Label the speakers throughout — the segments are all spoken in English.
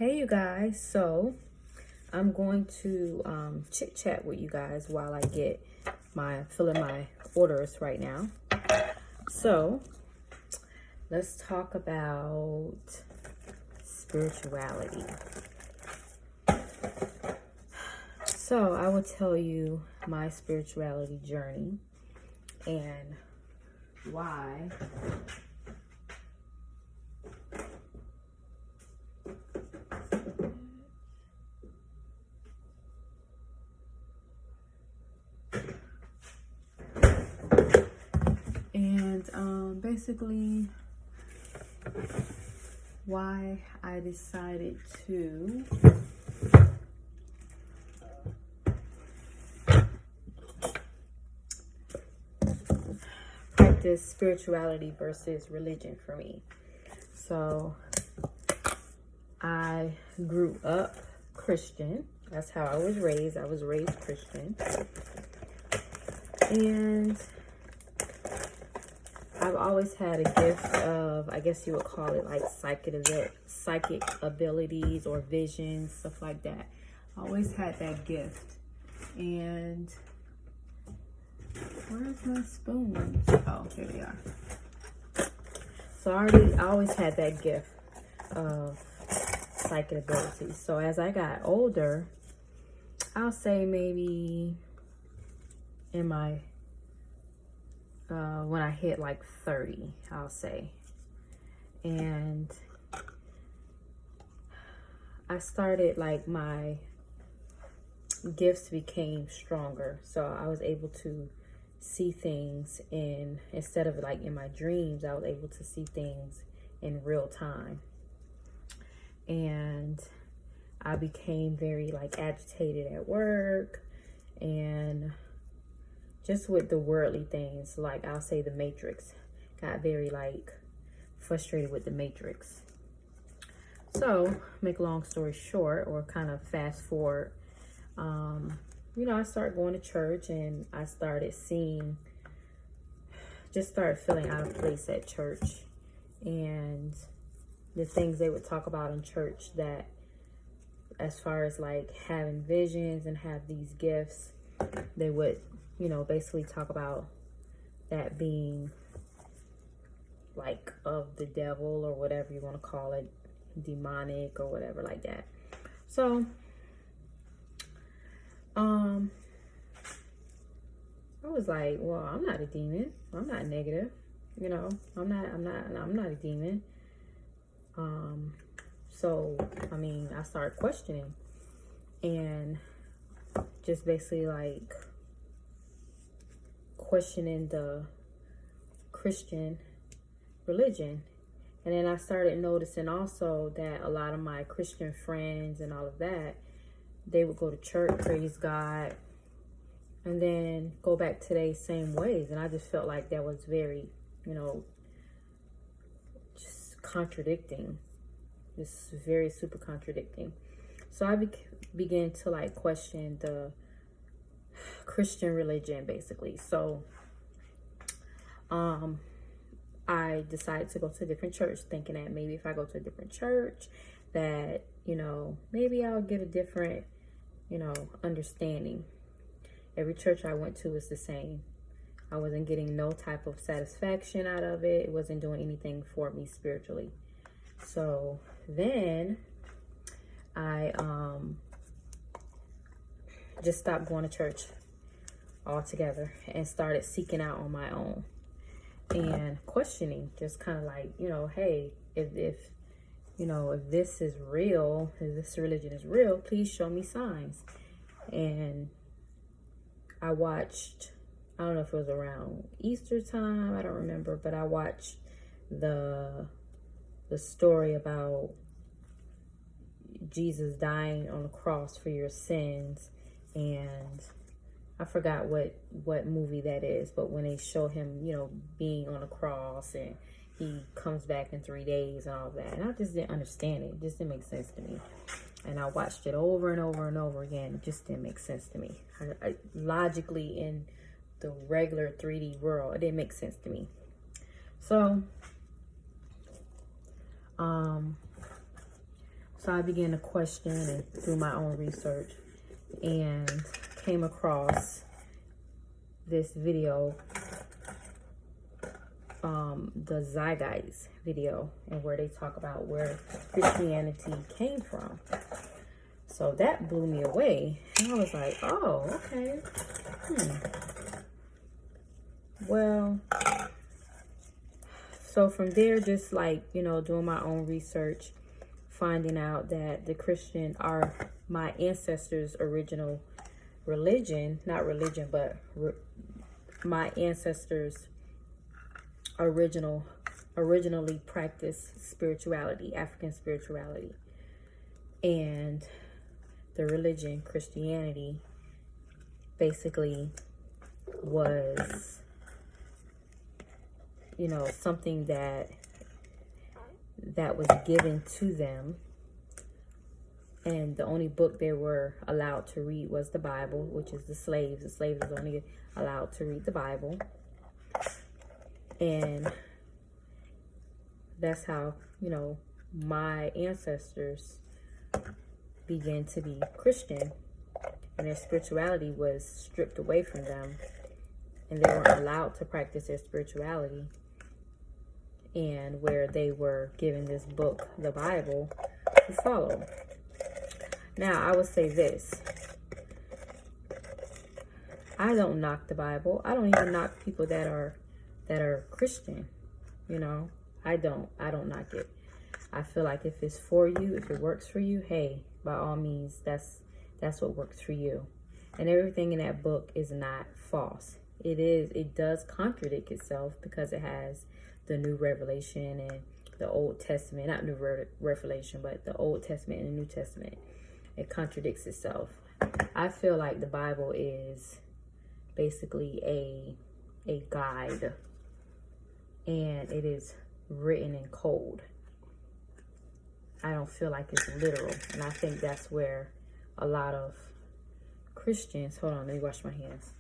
Speaker 1: Hey you guys, so I'm going to chit chat with you guys while I get filling my orders right now. So let's talk about spirituality. So I will tell you my spirituality journey and why basically why I decided to practice spirituality versus religion for me. So I grew up Christian. That's how I was raised. I was raised Christian. And I've always had a gift of, I guess you would call it like psychic abilities or visions, stuff like that. I always had that gift. And where's my spoons? Oh, here they are. So I always had that gift of psychic abilities. So as I got older, I'll say maybe in my when I hit like 30, I'll say. And I started like my gifts became stronger. So I was able to see things instead of like in my dreams, I was able to see things in real time. And I became very like agitated at work and just with the worldly things, like I'll say the Matrix, got very like frustrated with the Matrix. So make a long story short, or kind of fast forward, I started going to church and I started started feeling out of place at church, and the things they would talk about in church, that as far as like having visions and have these gifts, they would basically talk about that being like of the devil or whatever you want to call it, demonic or whatever like that. So, I was like, well, I'm not a demon. I'm not negative. I'm not a demon. So, I started questioning and just basically like questioning the Christian religion. And then I started noticing also that a lot of my Christian friends and all of that, they would go to church, praise God, and then go back to their same ways. And I just felt like that was very, just contradicting. Just very super contradicting. So I began to like question the Christian religion basically. So I decided to go to a different church, thinking that maybe if I go to a different church that maybe I'll get a different understanding. Every church I went to was the same. I wasn't getting no type of satisfaction out of it. It wasn't doing anything for me spiritually. So then I just stopped going to church altogether and started seeking out on my own and questioning, just kind of like, hey, if this is real, if this religion is real, please show me signs. And I watched, I don't know if it was around Easter time, I don't remember, but I watched the story about Jesus dying on the cross for your sins. And I forgot what movie that is, but when they show him, being on the cross and he comes back in 3 days and all that. And I just didn't understand it. It just didn't make sense to me. And I watched it over and over and over again. It just didn't make sense to me. Logically, in the regular 3D world, it didn't make sense to me. So, So I began to question and do my own research and came across this video, the Zeitgeist video, and where they talk about where Christianity came from. So that blew me away. And I was like, oh, okay. Well, so from there, just like, you know, doing my own research, finding out that the Christian are my ancestors' original religion, not religion, but my ancestors' originally practiced spirituality, African spirituality. And the religion, Christianity, basically was, you know, something that was given to them. And the only book they were allowed to read was the Bible, which is the slaves. The slaves was only allowed to read the Bible. And that's how, you know, my ancestors began to be Christian. And their spirituality was stripped away from them. And they weren't allowed to practice their spirituality. And where they were given this book, the Bible, to follow. Now, I would say this. I don't knock the Bible. I don't even knock people that are Christian. You know, I don't knock it. I feel like if it's for you, if it works for you, hey, by all means, that's what works for you. And everything in that book is not false. It does contradict itself because it has the New Revelation and the Old Testament, not New Revelation, but the Old Testament and the New Testament. It contradicts itself. I feel like the Bible is basically a guide, and it is written in code. I don't feel like it's literal, and I think that's where a lot of Christians, hold on, let me wash my hands.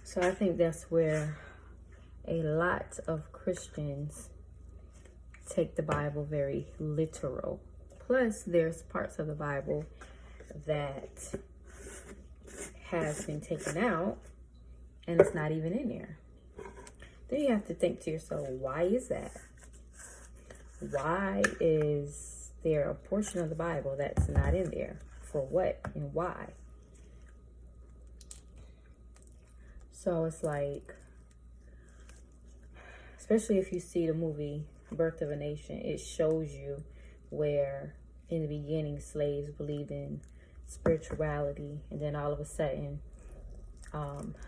Speaker 1: So I think that's where a lot of Christians take the Bible very literal. Plus, there's parts of the Bible that has been taken out and it's not even in there. Then you have to think to yourself, why is that? Why is there a portion of the Bible that's not in there? For what and why? So it's like, especially if you see the movie Birth of a Nation, it shows you where in the beginning slaves believed in spirituality, and then all of a sudden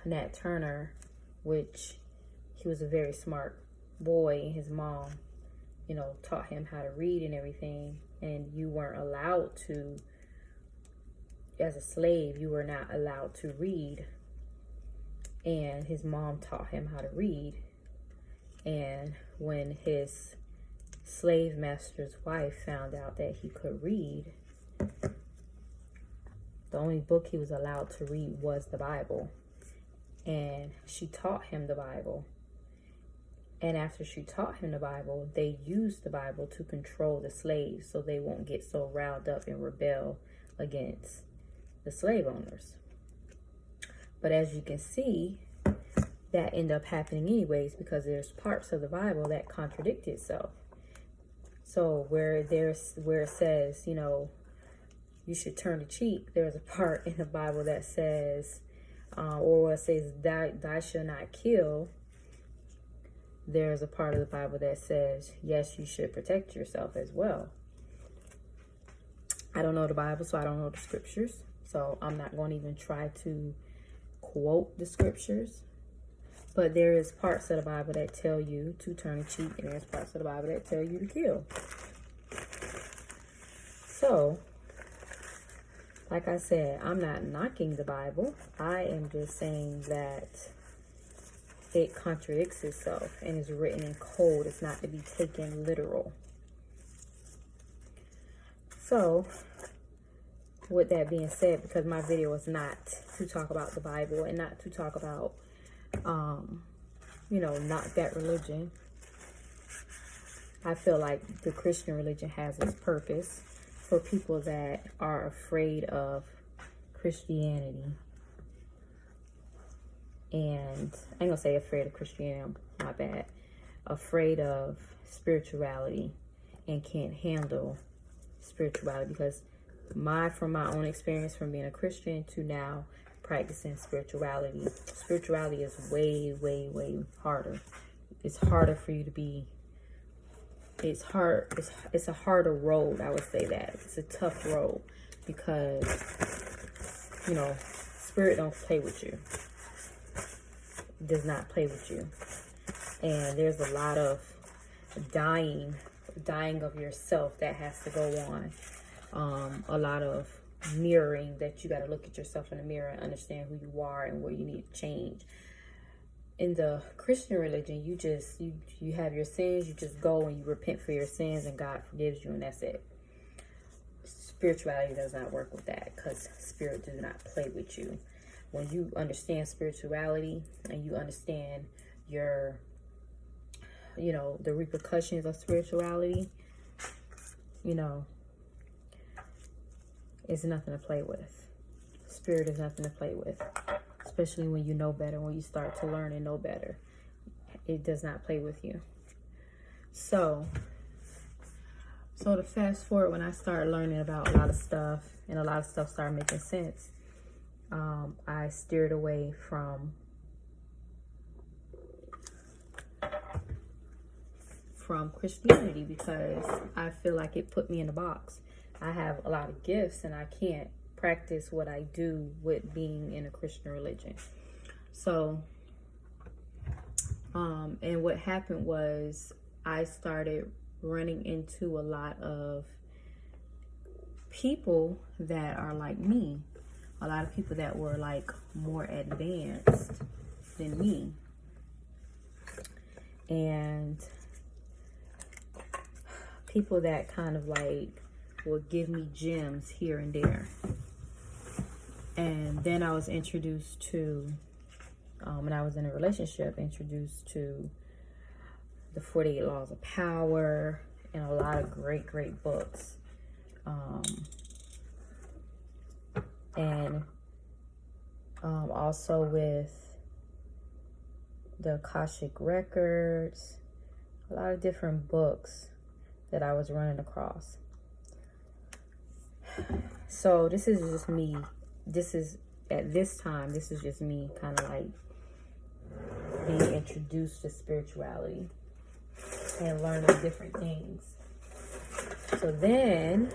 Speaker 1: Nat Turner, which he was a very smart boy, and his mom, you know, taught him how to read and everything, and you weren't allowed to, as a slave, you were not allowed to read. And his mom taught him how to read. And when his slave master's wife found out that he could read, the only book he was allowed to read was the Bible. And she taught him the Bible. And after she taught him the Bible, they used the Bible to control the slaves so they won't get so riled up and rebel against the slave owners. But as you can see, that ended up happening anyways, because there's parts of the Bible that contradict itself. So where it says, you know, you should turn the cheek, there's a part in the Bible that says, or it says, thou shalt not kill. There's a part of the Bible that says, yes, you should protect yourself as well. I don't know the Bible, so I don't know the scriptures. So I'm not going to even try to quote the scriptures. But there is parts of the Bible that tell you to turn a cheek, and there's parts of the Bible that tell you to kill. So, like I said, I'm not knocking the Bible. I am just saying that it contradicts itself and is written in code. It's not to be taken literal. So, with that being said, because my video is not to talk about the Bible and not to talk about, you know, not that religion, I feel like the Christian religion has its purpose for people that are afraid of Christianity. And I ain't gonna say afraid of Christianity, my bad. Afraid of spirituality and can't handle spirituality, because from my own experience from being a Christian to now practicing spirituality is way, way, way harder. It's harder for you to be, it's a harder road, I would say that. It's a tough road because, you know, spirit don't play with you. It does not play with you. And there's a lot of dying of yourself that has to go on. A lot of mirroring, that you got to look at yourself in the mirror and understand who you are and where you need to change. In the Christian religion, you have your sins, you just go and you repent for your sins and God forgives you, and that's it. Spirituality does not work with that, because spirit does not play with you. When you understand spirituality and you understand your, you know, the repercussions of spirituality, you know, it's nothing to play with. Spirit is nothing to play with, especially when you know better, when you start to learn and know better. It does not play with you. So to fast forward, when I started learning about a lot of stuff and a lot of stuff started making sense, I steered away from Christianity because I feel like it put me in a box. I have a lot of gifts and I can't practice what I do with being in a Christian religion. So, and what happened was I started running into a lot of people that are like me. A lot of people that were like more advanced than me. And people that kind of like would give me gems here and there. And then I was introduced to, when I was in a relationship, introduced to the 48 Laws of Power and a lot of great, great books. And also with the Akashic Records, a lot of different books that I was running across. So this is just me. At this time, this is just me kind of like being introduced to spirituality and learning different things. So then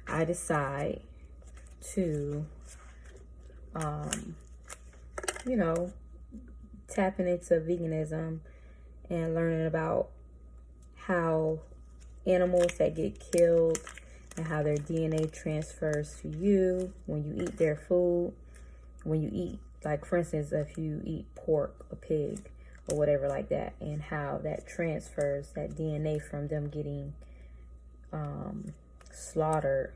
Speaker 1: I decide to, you know, tapping into veganism and learning about how animals that get killed and how their DNA transfers to you when you eat their food. When you eat, like for instance, if you eat pork, a pig, or whatever like that, and how that transfers that DNA from them getting slaughtered,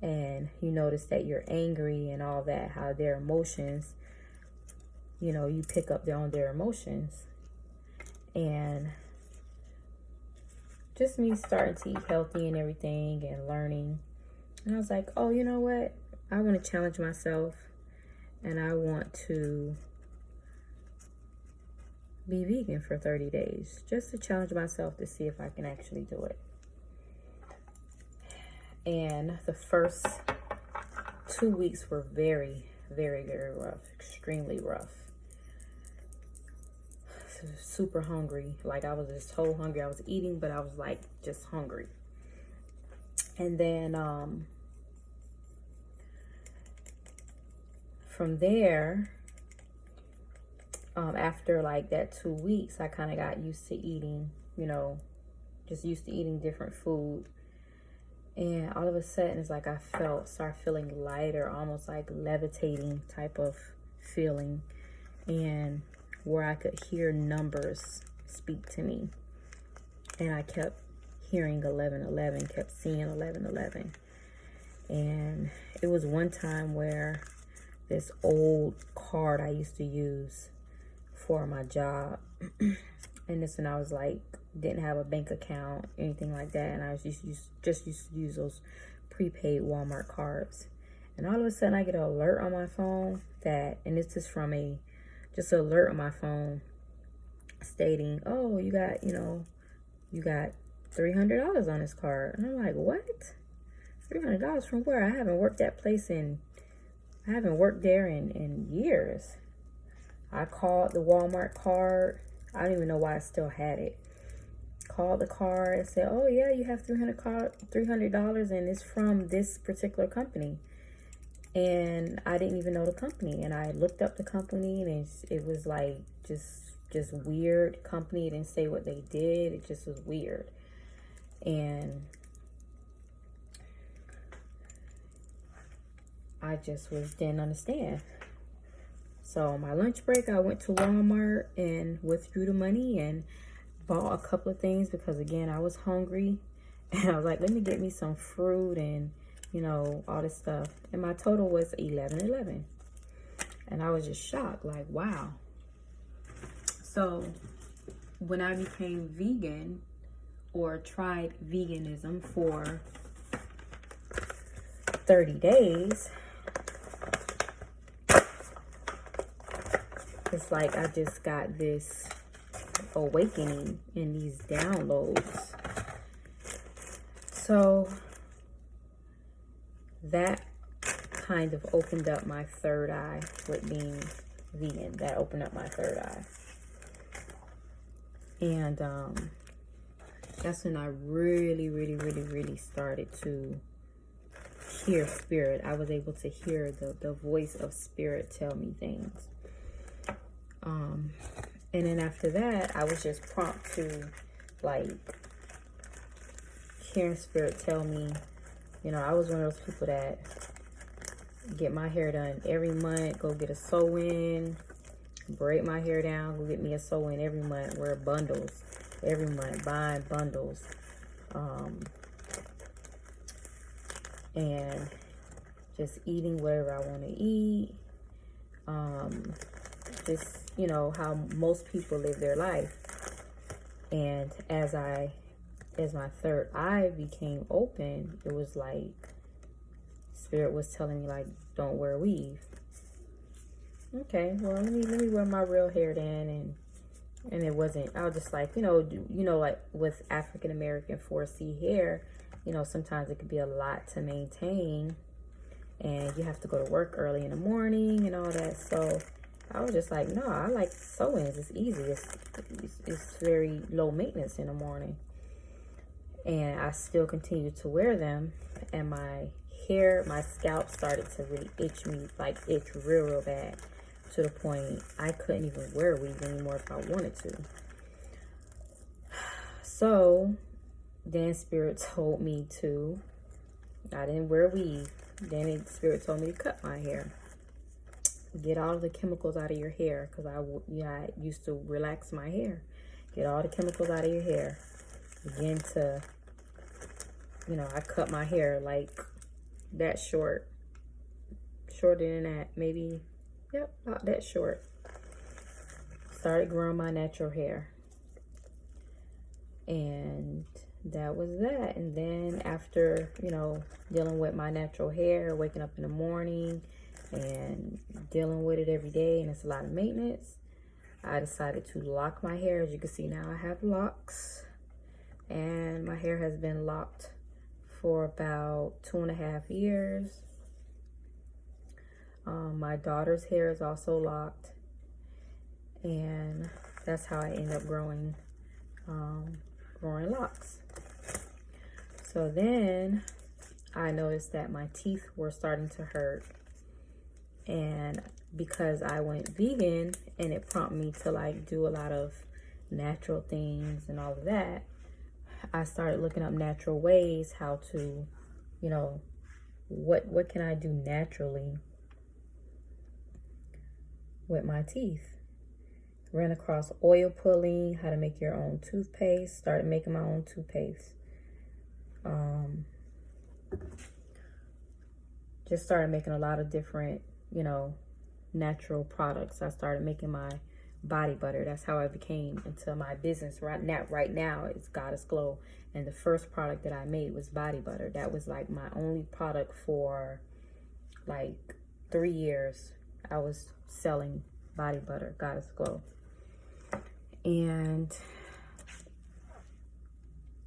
Speaker 1: and you notice that you're angry and all that, how their emotions, you know, you pick up on their emotions. And just me starting to eat healthy and everything and learning. And I was like, oh, you know what? I want to challenge myself and I want to be vegan for 30 days. Just to challenge myself to see if I can actually do it. And the first 2 weeks were very, very, very rough. Extremely rough. Super hungry. Like I was just so hungry. I was eating, but I was like just hungry. And then from there, after like that 2 weeks, I kind of got used to eating, you know, just used to eating different food. And all of a sudden, it's like I start feeling lighter, almost like levitating type of feeling. And where I could hear numbers speak to me. And I kept hearing 11:11, kept seeing 11:11. And it was one time where this old card I used to use for my job, and this when I was like, didn't have a bank account, anything like that, and I was just used to use those prepaid Walmart cards. And all of a sudden I get an alert on my phone that, and this is from just an alert on my phone stating, oh, you got $300 on this card. And I'm like, what? $300 from where? I haven't worked there in years. I called the Walmart card. I don't even know why I still had it. Called the card and said, oh yeah, you have $300 and it's from this particular company. And I didn't even know the company. And I looked up the company, and it was like just weird company. It didn't say what they did. It just was weird. And I just didn't understand. So on my lunch break, I went to Walmart and withdrew the money and bought a couple of things because, again, I was hungry. And I was like, let me get me some fruit and, all this stuff. And my total was 11:11. And I was just shocked, like, wow. So when I became vegan or tried veganism for 30 days, it's like I just got this awakening in these downloads. So that kind of opened up my third eye with being vegan. That opened up my third eye. And that's when I really started to hear spirit. I was able to hear the voice of spirit tell me things. And then after that, I was just prompt to, like, hearing spirit tell me, I was one of those people that get my hair done every month, go get a sew-in, braid my hair down, go get me a sew-in every month, wear bundles every month, buying bundles, and just eating whatever I want to eat, just, how most people live their life. And as my third eye became open, it was like spirit was telling me, like, don't wear weave. Okay, well, let me wear my real hair then. And it wasn't, I was just like, like with African American 4C hair, sometimes it could be a lot to maintain, and you have to go to work early in the morning and all that. So I was just like, no, I like sew-ins. It's easy. It's very low maintenance in the morning. And I still continued to wear them, and my scalp started to really itch real bad, to the point I couldn't even wear weave anymore if I wanted to. So then spirit told me I didn't wear weave. Then spirit told me to cut my hair. Get all the chemicals out of your hair, because I used to relax my hair. Get all the chemicals out of your hair. Begin to, I cut my hair like that short. Shorter than that, maybe. Yep, about that short. Started growing my natural hair. And that was that. And then after, dealing with my natural hair, waking up in the morning and dealing with it every day, and it's a lot of maintenance, I decided to lock my hair. As you can see now, I have locks, and my hair has been locked for about 2.5 years. My daughter's hair is also locked, and that's how I end up growing locks. So then I noticed that my teeth were starting to hurt, and because I went vegan and it prompted me to like do a lot of natural things and all of that, I started looking up natural ways how to, what can I do naturally with my teeth. Ran across oil pulling, how to make your own toothpaste. Started making my own toothpaste. just started making a lot of different, you know, natural products. I started making my body butter. That's how I became into my business. Right now it's Goddess Glow, and the first product that I made was body butter. That was like my only product for like 3 years. I was selling body butter, Goddess Glow, and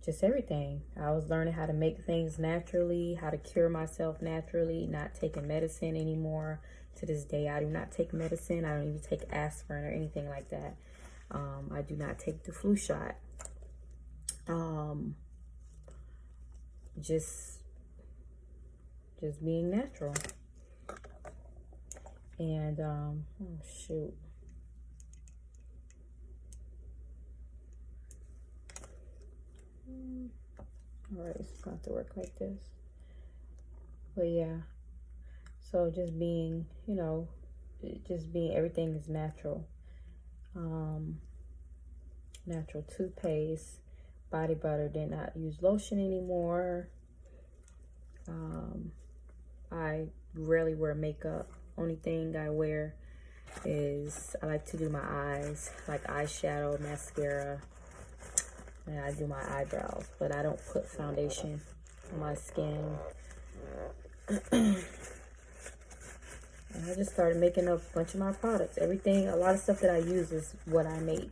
Speaker 1: just everything. I was learning how to make things naturally, how to cure myself naturally, not taking medicine anymore. To this day, I do not take medicine. I don't even take aspirin or anything like that. I do not take the flu shot. Just being natural. And oh shoot. All right, it's going to work like this. But yeah, so just being, you know, everything is natural. Natural toothpaste, body butter. Did not use lotion anymore. I rarely wear makeup. Only thing I wear is I like to do my eyes, like eyeshadow, mascara, and I do my eyebrows, but I don't put foundation on my skin. And I just started making up a bunch of my products. Everything, a lot of stuff that I use is what I make.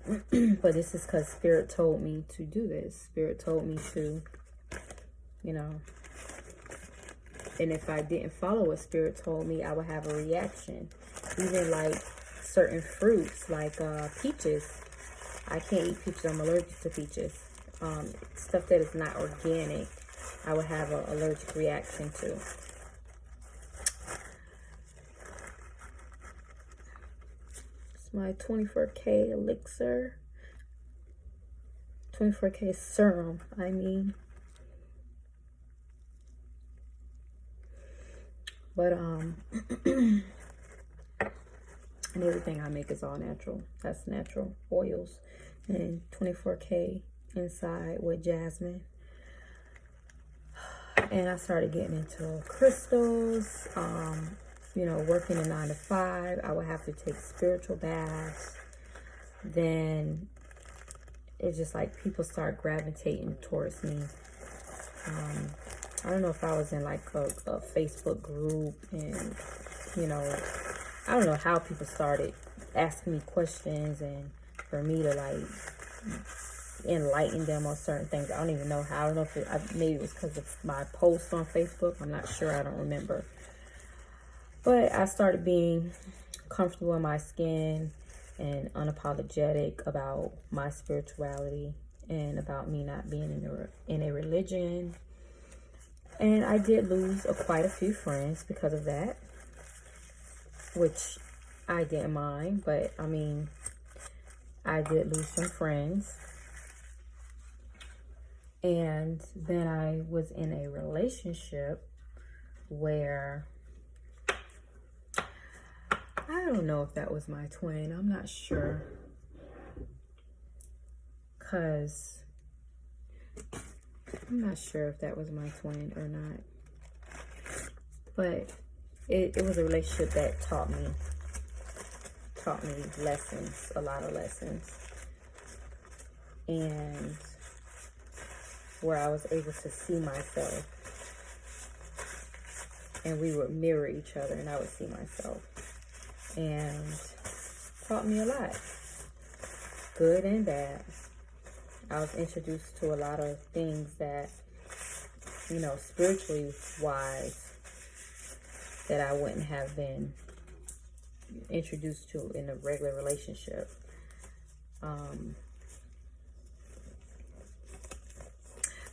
Speaker 1: But this is because Spirit told me to do this. Spirit told me to, you know. And if I didn't follow what Spirit told me, I would have a reaction. Even like certain fruits, like peaches. I can't eat peaches. I'm allergic to peaches. Stuff that is not organic, I would have an allergic reaction to. It's my 24K elixir. 24K serum, I mean. But and everything I make is all natural. That's natural oils. And 24K inside with jasmine. And I started getting into crystals. You know, working a 9 to 5, I would have to take spiritual baths. Then it's just like people start gravitating towards me. I don't know if I was in like a Facebook group, and you know, I don't know how people started asking me questions, and for me to like enlighten them on certain things. I don't even know how. I don't know if maybe it was because of my posts on Facebook. I'm not sure. I don't remember. But I started being comfortable in my skin and unapologetic about my spirituality and about me not being in a religion. And I did lose quite a few friends because of that, which I didn't mind. But I mean, I did lose some friends. And then I was in a relationship where I don't know if that was my twin. I'm not sure. Because I'm not sure if that was my twin or not. But it was a relationship that taught me lessons, a lot of lessons. And where I was able to see myself. And we would mirror each other, and I would see myself. And taught me a lot, good and bad. I was introduced to a lot of things that, you know, spiritually wise, that I wouldn't have been introduced to in a regular relationship.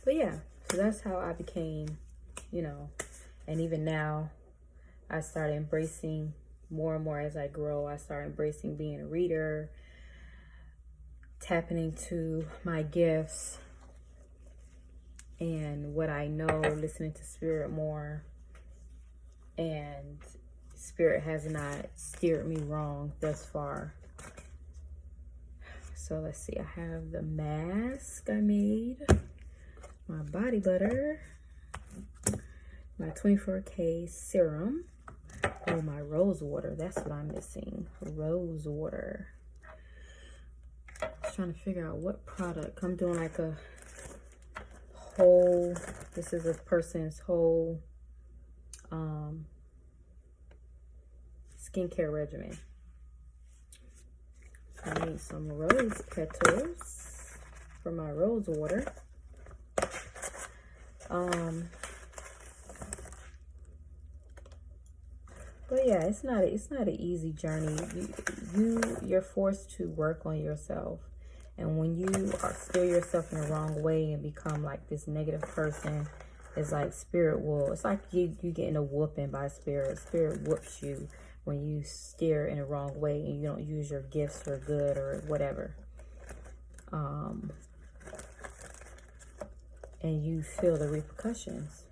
Speaker 1: But yeah, so that's how I became, you know, and even now I started embracing more and more as I grow. I started embracing being a reader, tapping into my gifts and what I know, listening to Spirit more. And Spirit has not steered me wrong thus far. So let's see, I have the mask I made, my body butter, my 24K serum. Oh, my rose water. That's what I'm missing. Rose water. Just trying to figure out what product. I'm doing like a whole, this is a person's whole skincare regimen. I need some rose petals for my rose water. But yeah, it's not an easy journey. You're forced to work on yourself. And when you steer yourself in the wrong way and become like this negative person, it's like spirit will, it's like you getting a whooping by spirit. Spirit whoops you when you steer in the wrong way and you don't use your gifts for good or whatever. And you feel the repercussions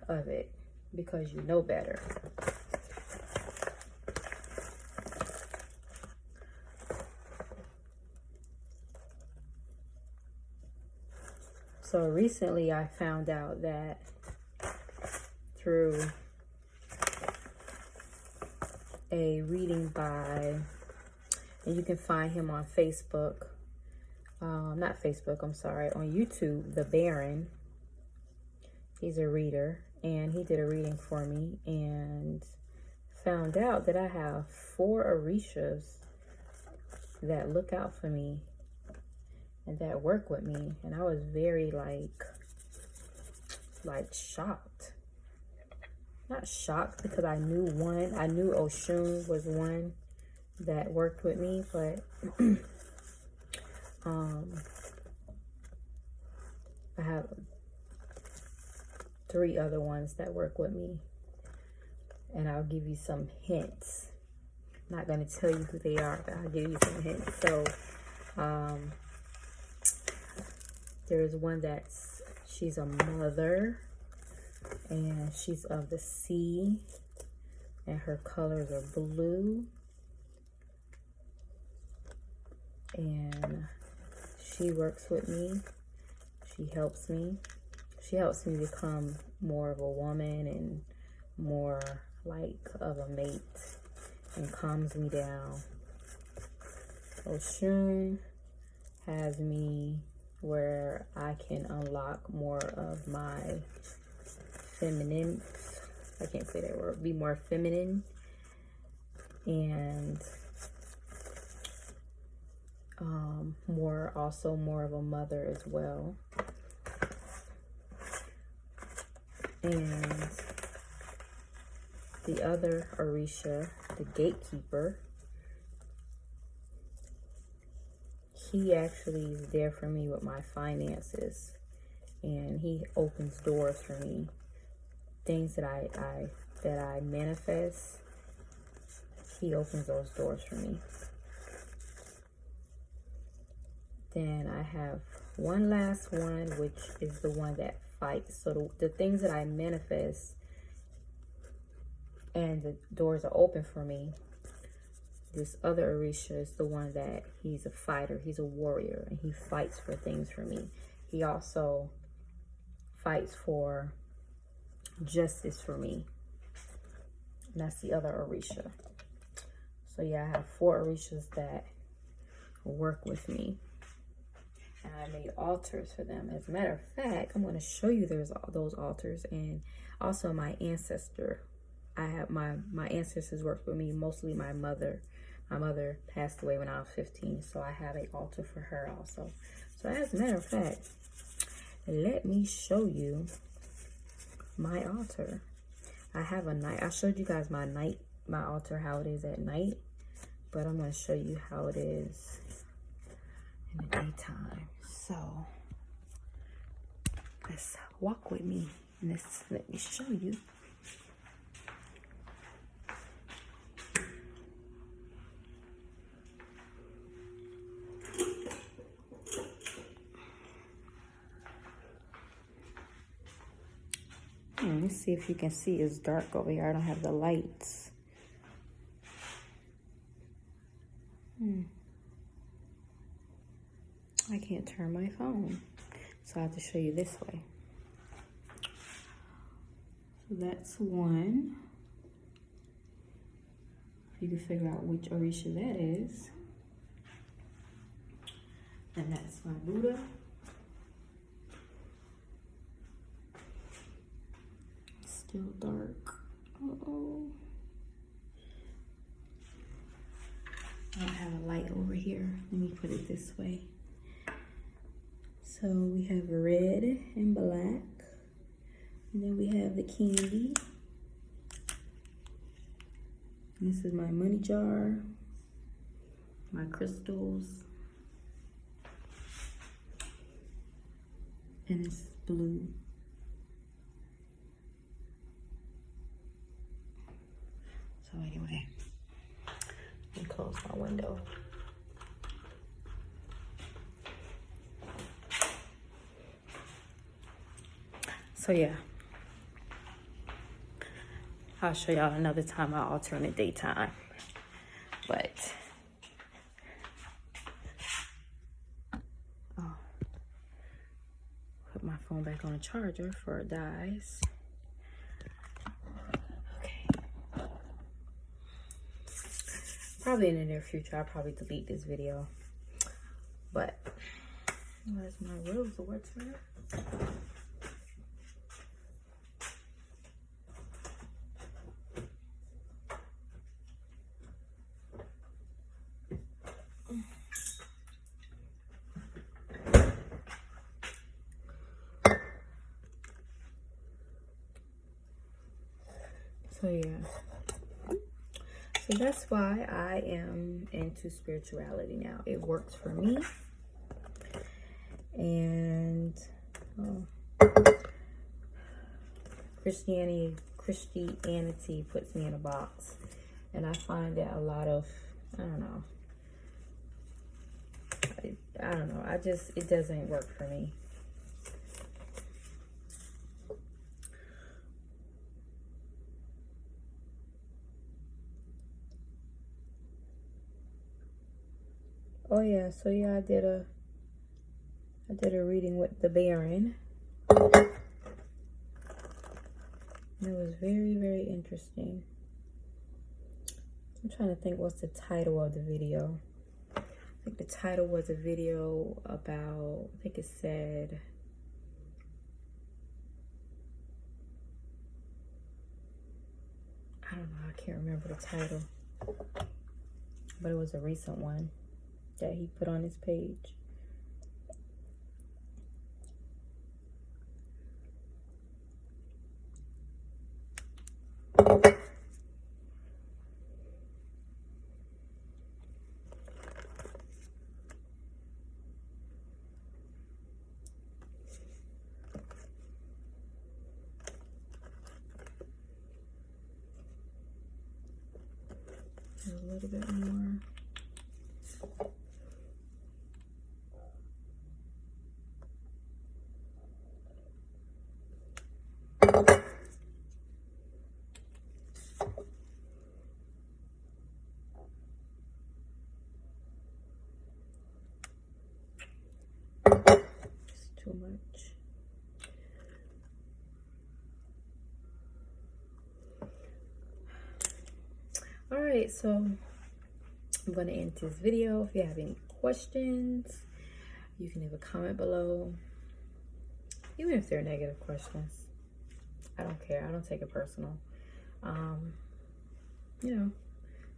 Speaker 1: of it because you know better. So recently I found out that through a reading by, and you can find him on Facebook, not Facebook, I'm sorry, on YouTube, The Baron. He's a reader, and he did a reading for me and found out that I have 4 Orishas that look out for me and that work with me. And I was very like shocked. Not shocked because I knew one. I knew Oshun was one that worked with me, but I have 3 other ones that work with me, and I'll give you some hints. I'm not going to tell you who they are, but I'll give you some hints. So there's one she's a mother, and she's of the sea, and her colors are blue, and she works with me. She helps me become more of a woman and more like of a mate, and calms me down. Oshun has me where I can unlock more of my feminine, I can't say that word, be more feminine, and more of a mother as well. And the other Orisha, the gatekeeper, he actually is there for me with my finances, and he opens doors for me. Things that I manifest, he opens those doors for me. Then I have one last one, which is the one that fights. So the things that I manifest and the doors are open for me, this other Orisha is the one that he's a fighter, he's a warrior, and he fights for things for me. He also fights for justice for me. And that's the other Orisha. So yeah, I have 4 Orishas that work with me. And I made altars for them. As a matter of fact, I'm going to show you those altars, and also my ancestor. I have my ancestors worked with me, mostly my mother. My mother passed away when I was 15, so I have an altar for her also. So as a matter of fact, let me show you my altar. I have a night. I showed you guys my altar, how it is at night, but I'm going to show you how it is in the daytime. So let's walk with me and let me show you. Let's see if you can see. It's dark over here. I don't have the lights. I can't turn my phone, so I have to show you this way. So that's one. If you can figure out which Orisha that is. And that's my Buddha. Still dark. Uh-oh. I don't have a light over here. Let me put it this way. So we have red and black. And then we have the candy. This is my money jar. My crystals. And it's blue. So anyway, let me close my window. So yeah, I'll show y'all another time my alternate daytime. But oh, put my phone back on the charger before it dies. Okay. Probably in the near future, I'll probably delete this video. But where's my rose? What's that? So yeah, so that's why I am into spirituality now. It works for me. And Christianity puts me in a box. And I find that a lot of, I don't know, it doesn't work for me. Oh yeah, so yeah, I did a reading with the Baron. It was very, very interesting. I'm trying to think what's the title of the video. I think the title was a video about, I think it said, I don't know, I can't remember the title. But it was a recent one that he put on his page. A little bit more. It's too much. All right, so I'm going to end this video. If you have any questions, you can leave a comment below. Even if they're negative questions, I don't care. I don't take it personal. You know,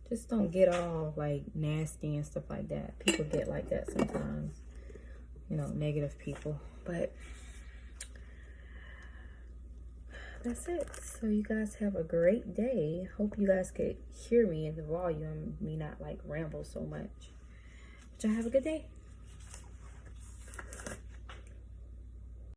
Speaker 1: just don't get all like nasty and stuff like that. People get like that sometimes, you know, negative people. But that's it. So you guys have a great day. Hope you guys could hear me in the volume, me not like ramble so much. But y'all have a good day.